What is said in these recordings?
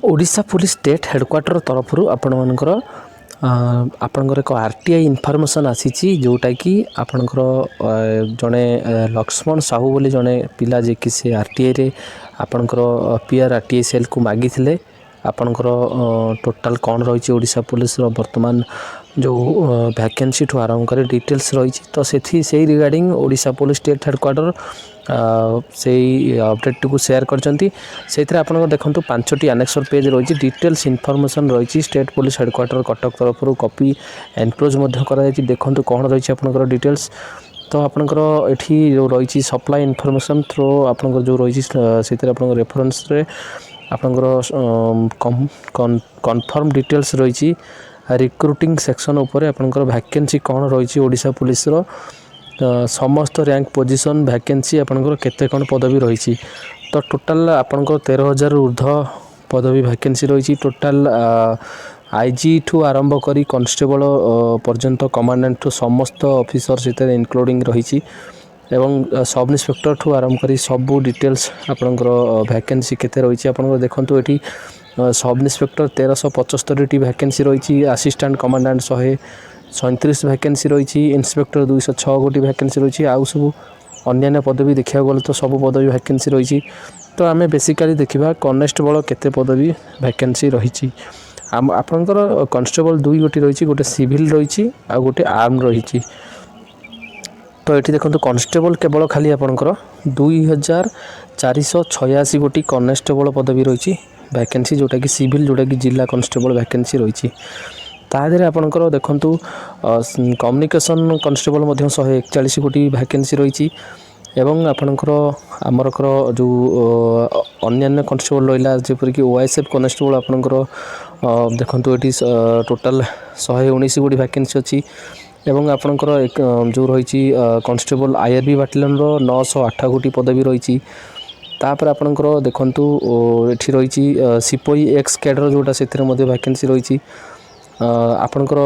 Odisha police state headquarter तरफ आपणकर एक आरटीआई इनफॉरमेशन आसी जोटा कि आपणकर जड़े लक्ष्मण साहू बोली जड़े पिला जे कि से आरटीआई रे आपणकर पीआर आरटीआई सेल को मागी थे आपणकर टोटाल कौन रही ओडिशा पुलिस वर्तमान जो वैकेंसी ठू आरंभ कर डिटेल्स रही तो से regarding Odisha police state headquarter से अपडेट को शेयर कर आप देखो 5टी आनेक्सर पेज रही डिटेल्स इनफॉरमेशन रही स्टेट पुलिस हेडक्वार्टर कटक तरफ कॉपी एनक्लोज देखो कौन रही आपंकर डिटेल्स तो आपंकर ये जो रही सप्लाई इनफॉरमेशन थ्रो आपंकर जो रही से रेफरेंस रे आपंकर कन्फर्म डिटेल्स रही रिक्रुटिंग सेक्शन उपर आपंकर वैकेंसी कौन रही ओडिशा पुलिस रो समस्त रैंक पोजीशन वैकेंसी आपंकर केते कौन पदवी रही तो टोटाल आपंकर 13,000 ऊर्ध्व पदवी वैकेंसी रही टोटाल आईजी ठू आरंभ करी कॉन्स्टेबल पर्यंत कमांडेंट ठू समस्त ऑफिसर से इंक्लूडिंग रही एवं सब इन्स्पेक्टर ठू आरंभ करी सबू डिटेल्स आपंकर वैकेंसी केते रही आपंकर देखो ये सब इन्स्पेक्टर 1375 वैकेंसी रही असिस्टेंट कमांडेंट 137 वैकेंसी रही इन्स्पेक्टर 206 गोटी वैकेंसी रही आउ सब अन्य पदवी देखा गले तो सब पदवी वैकेंसी रही तो आम बेसिकली देखा कनेस्टेबल केते पदवी वैकेंसी रही आपंकर कॉन्स्टेबल 2 गोटी रही गोटे सिविल रही आ गोटे आर्म रही तो ये देखो कॉन्स्टेबल केवल खाली आपंकर 2486 गोटी कनेस्टेबल पदवी रही वैकेंसी जोटा कि सिविल जोटा कि जिला कॉन्स्टेबल वैकेंसी रही तादेह आपंकर देखु कम्युनिकेशन कॉन्स्टेबल 141 गोटी वैकेंसी रही एवं आपंकर आमरकर जो अन्य कॉन्स्टेबल रहा जपरिक ओएसएफ कॉन्स्टेबल आपंकर देखो ये टोटाल 119 गोटी वैकेंसी अच्छी एवं आपंकर जो रही कॉन्स्टेबल आईआरबी बाटालियन 908 गोटी पदवी रही तापर आपंकर देखु ये रही सिपाही एक्स कैडर जोटा से वैकेंसी रही आपंकर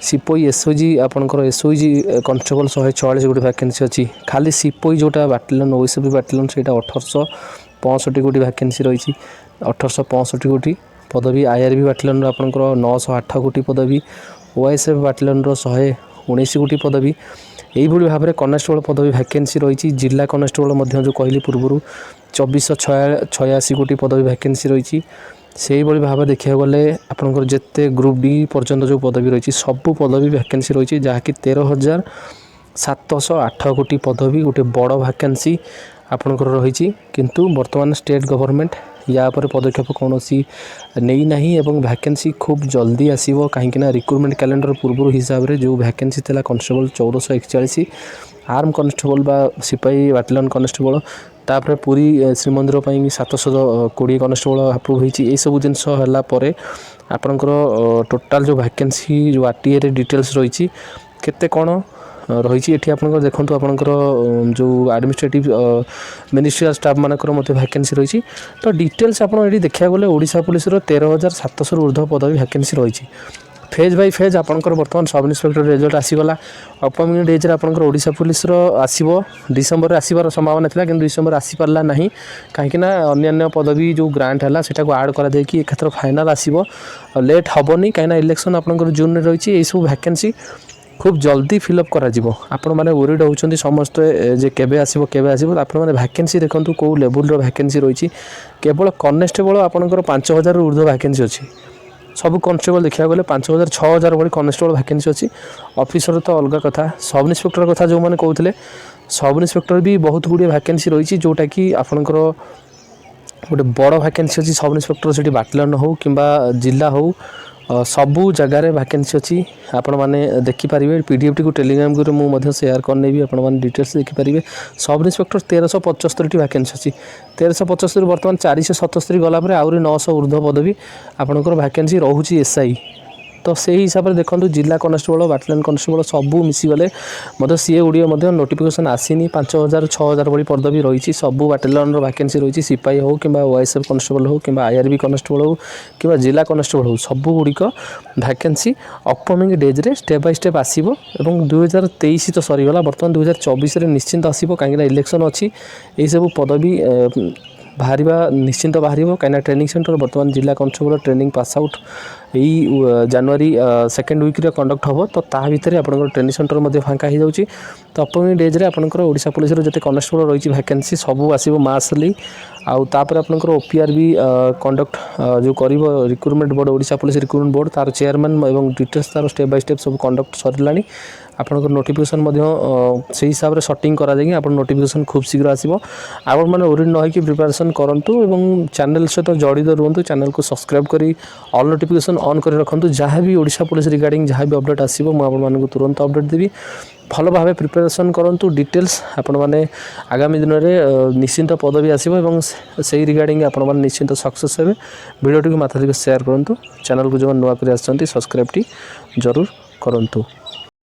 सिपाही एसओजी आपंकर एसओजी कॉन्स्टेबल 144 गोटी वैकेंसी अच्छी खाली सिपाही जोटा बाटालियन ओएसएफ बाटालियन से 1865 गोटी वैकेंसी रही 1865 गोटी पदवी आईआरबी बाटालियन आपंकर 908 गोटी पदवी ओएसएफ बाटालियन 119 गोटी पदवी यही भाव में कनेस्टेबल पदवी वैकेंसी रही जिला कनेस्टेबल जो कहली पूर्व 2486 गोटी पदवी वैकेंसी रही से भाव देखा गले आपंकर जिते ग्रुप डी पर्यंत जो पदवी रही सबू पदवी वैकेंसी रही जहाँकि 13,708 गोटी पदवी गोटे बड़ वैकेंसी आपंकर रही किंतु वर्तमान स्टेट गवर्नमेंट या पर पदक्षेप कौन नहीं ना एवं वैकेंसी खूब जल्दी आसो कहीं रिक्रुटमेंट कैलेंडर पूर्व हिसाब से जो वैकेंसी थी कॉन्स्टेबल 1441 आर्म कॉन्स्टेबल बा सिपाही बाटालियन कॉन्स्टेबल तापर पूरी श्रीमंदिर 720 कॉन्स्टेबल अप्रूव होती सब जिनस आपंकर टोटाल जो वैकेंसी जो आरटीआई रे डिटेल्स रही केते कौन रही आपंकर देखो आपंकर जो एडमिनिस्ट्रेटिव मिनिस्ट्रियल स्टाफ मानकर मत वैकेंसी रही तो डिटेल्स आप देखा गले ओडिशा पुलिस 13,700 ऊर्ध्व पदवी वैकेंसी रही फेज बाय फेज आपंकर बर्तमान सब इन्स्पेक्टर रिजल्ट आसीगला अपकमिंग डेज आपंकर ओडिशा पुलिस आसो डिसेम्बर आसबार संभावना था कि डिसेम्बर आसीपारा ना कहीं अन्य पदवी जो ग्रांट है से आड कर एकाथर फाइनाल आसो लेट हेनी कहीं इलेक्शन आपंकर जून में रही यही सब वैकेंसी खूब जल्दी फिलअप कर ओरिड होती समस्ते जे केबे आसो आपने वैकेंसी देखो कौ लेवल वैकेंसी रही केवल कनेस्टेबल आपंकर 5,000 ऊर्ध्व वैकेंसी अच्छी सब कॉन्स्टेबल देखा गले 5,000 6,000 भाई कनेस्टेबल वैकेंसी अच्छी ऑफिसर तो अलग कथा सब इन्स्पेक्टर कथा जो मैंने कहते सब इन्स्पेक्टर भी बहुत गुड़े वैकेंसी रही जोटा कि आपंकर गोटे बड़ वैकेंसी अच्छी सब इन्स्पेक्टर से बाटालियन हो कि जिला हो सबू जगार वैकेंसी अच्छी आपण मैंने देखिपारे पीडीएफ टी टेलीग्राम ग्रुप मुझे सेयार करने आपण मैंने डिटेल्स देखिपारे सब इन्स्पेक्टर 1375 वैकेंसी अच्छी 1375 बर्तमान 477 गलापर आहरी 900 ऊर्ध्व पदवी आपंकर वैकेंसी रोचे एसआई तो से हिसाब से देखो जिला कनेस्टेबल बाटालियन कनेस्टेबल सबू मिसीगले मतलब सी गुड़िया नोटिफिकेशन आसीनी 5,000 6,000 भाई पदवी रही सबू बाटालियन वैकेंसी रही सिपाही हो कि ओएसएफ कनेस्टेबल हो कि आईआरबी कनेस्टेबल हो कि जिला कनेस्टेबल हो सबू गुड़िक वैकेंसी अपकमिंग डेज रे स्टेप बाय स्टेप आसो 2023 तो सरीगला बर्तमान 2024 निश्चिंत आसो कहीं इलेक्शन अच्छी यही सब पदवी ବାହାରିବା ନିଶ୍ଚିନ୍ତ ବାହାରିବ, କାହିଁକିନା ଟ୍ରେନିଂ ସେଣ୍ଟର ବର୍ତ୍ତମାନ ଜିଲ୍ଲା କନଷ୍ଟେବଲ ଟ୍ରେନିଂ ପାସ୍ ଆଉଟ୍ ଏଇ ଜାନୁଆରୀ ସେକେଣ୍ଡ ୱିକ୍ରେ କଣ୍ଡକ୍ଟ ହେବ। ତ ତା ଭିତରେ ଆପଣଙ୍କର ଟ୍ରେନିଂ ସେଣ୍ଟର ମଧ୍ୟ ଫାଙ୍କା ହୋଇଯାଉଛି। ତ ଅପକମିଂ ଡେଜ୍ରେ ଆପଣଙ୍କର ଓଡ଼ିଶା ପୋଲିସର ଯେତେ କନେଷ୍ଟବଳ ରହିଛି ଭ୍ୟାକେନ୍ସି ସବୁ ଆସିବ ମାସଲି। ଆଉ ତାପରେ ଆପଣଙ୍କର OPR ବି କଣ୍ଡକ୍ଟ ଯେଉଁ କରିବ recruitment board, Odisha police recruitment board, ତାର ଚେୟାରମ୍ୟାନ୍ ଏବଂ ଡିଟେଲ୍ସ ତାର ଷ୍ଟେପ୍ ବାଇ ଷ୍ଟେପ୍ ସବୁ କଣ୍ଡକ୍ଟ ସରିଲାଣି। ଆପଣଙ୍କର ନୋଟିଫିକେସନ୍ ମଧ୍ୟ ସେଇ ହିସାବରେ ସଟିଂ କରାଯାଇକି ଆପଣ ନୋଟିଫିକେସନ୍ ଖୁବ୍ ଶୀଘ୍ର ଆସିବ। ଆପଣମାନେ ଓରିଡ୍ ନ ହୋଇକି ପ୍ରିପାରେସନ୍ କରନ୍ତୁ ଏବଂ ଚ୍ୟାନେଲ୍ ସହିତ ଜଡ଼ିତ ରୁହନ୍ତୁ। ଚ୍ୟାନେଲ୍କୁ ସବସ୍କ୍ରାଇବ୍ କରି ଅଲ୍ ନୋଟିଫିକେସନ୍ ଅନ୍ କରି ରଖନ୍ତୁ। ଯାହା ବି ଓଡ଼ିଶା ପୋଲିସ ରିଗାର୍ଡ଼ିଂ ଯାହା ବି ଅପଡ଼େଟ୍ ଆସିବ ମୁଁ ଆପଣମାନଙ୍କୁ ତୁରନ୍ତ ଅପଡ଼େଟ୍ ଦେବି। ଭଲ ଭାବେ ପ୍ରିପାରେସନ୍ କରନ୍ତୁ। ଡିଟେଲ୍ସ ଆପଣମାନେ ଆଗାମୀ ଦିନରେ ନିଶ୍ଚିନ୍ତ ପଦବୀ ଆସିବ ଏବଂ ସେଇ ରିଗାର୍ଡ଼ିଂ ଆପଣମାନେ ନିଶ୍ଚିନ୍ତ ସକ୍ସେସ୍ ହେବେ। ଭିଡ଼ିଓଟିକୁ ମାତ୍ରାଧିକ ସେୟାର କରନ୍ତୁ। ଚ୍ୟାନେଲ୍କୁ ଯେଉଁ ନୂଆ କରି ଆସିଛନ୍ତି ସବସ୍କ୍ରାଇବ୍ଟି ଜରୁର କରନ୍ତୁ।